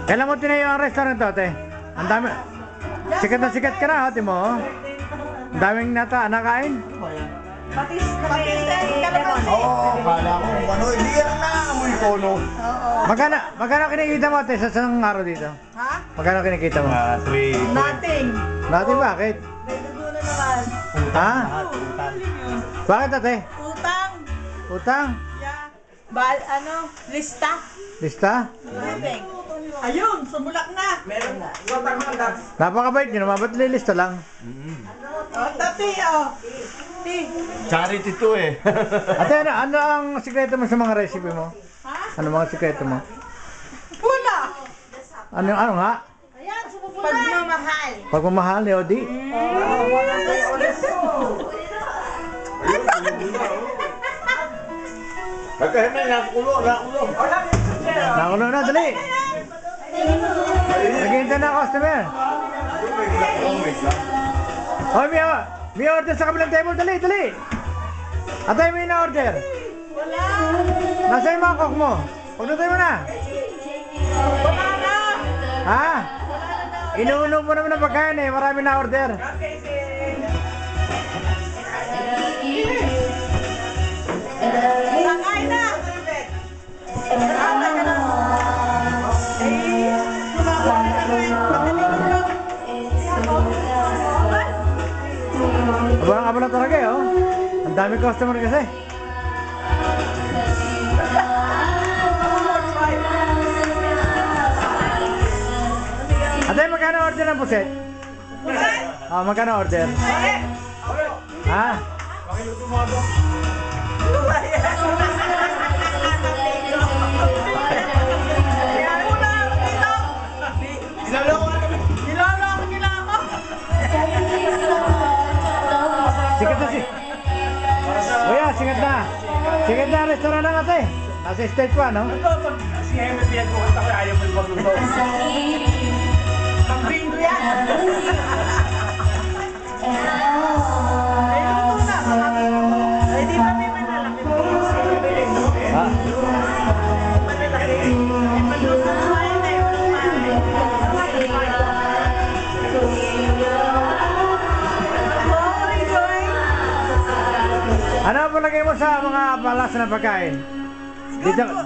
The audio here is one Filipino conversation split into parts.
Kailan mo tinayo ang restaurant to, ate? Ang dami. Sikat na sikat ka na, ate mo. Ang daming nakain. Patis kalamansi. Oo, kala ko ano, hindi yan na amoy kono. Magkano kinikita mo, ate, sa isang araw dito? Ha? Magkano kinikita mo? 3. Nothing. Dati bakit? May dugo na naman. Ha? Bakit, ate? Utang. Utang? Yeah. Lista. Lista? Living. Ayun, sumulak na. Meron na. Napakabait nyo naman, ba't lilista lang? Oh, tapi, oh. Ti. Charity to eh. Ate, ano ang sikreto mo sa mga recipe mo? Ha? Ano mga sikreto mo? Wala. Ano nga? Ayan, sumubulak. Pagmamahal. Pagmamahal ni Odi? Wala tayo ulit. Magkahimay, nakulo. Nakulo na, dali! Naghihintay na customer. Hoy, may order sa kabilang table, dali! Ate, may na-order. Wala. Nasa yung mangkok mo? Paglutoy mo na. Wala na. Ha? Inuunog mo naman ang pagkain eh, marami na-order. Kakain na. Abang-abang na talaga eh, oh. Ang dami customer kasi. Ate, magkano order ng puset? Magkano order? Ha? Sikat na si. Kuya, sikat na. Sikat na restaurant na ate. Nasa stage 1, no? Si Heme pinagkukanta ko, ayaw mo yung magluto. Ang bingo yan. Ay, luto na. Ay, di ba may malalaki po? Ha? Malalaki. Maluto na yun eh. Ano ang palagay mo sa mga palas na pagkain?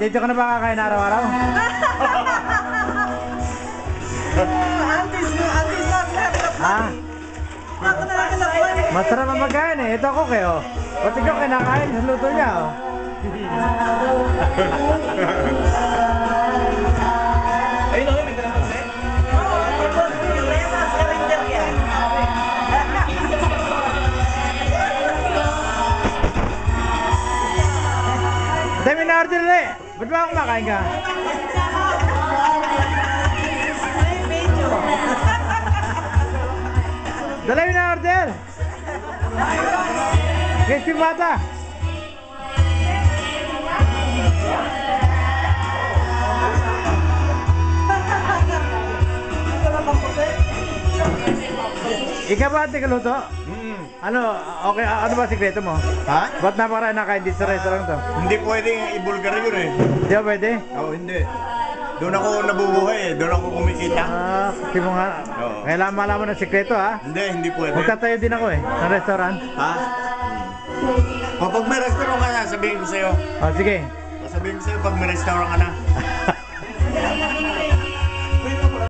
Dito ka na ba kakain araw-araw? Antis na Ha? ako na lang nakuha eh. Masarap ang pagkain eh. Ito ako kayo. Pati ko kinakain sa luto niya, oh. Ayun ako, may ganun kasi. Dami na order na eh. Ba't ba kumakain ka? Dalawi na order! Crispy bata! Ikaw ba ate kaluto? Ano, okay, ano ba sikreto mo? Ha? Ba't napakaraan na kain dito sa restaurant to? Hindi pwedeng ibulgar yun eh. Di ba pwede? Oo, hindi. Doon ako nabubuhay eh. Doon ako kumikita. Kasi mo nga, Oo. kailangan malaman ng sikreto ha? Hindi pwede. Magtatayo din ako eh, ng restaurant. Ha? Kapag may restaurant ka na, sabihin ko sa'yo. Oh, sige. Sabihin ko sa'yo pag may restaurant ka na.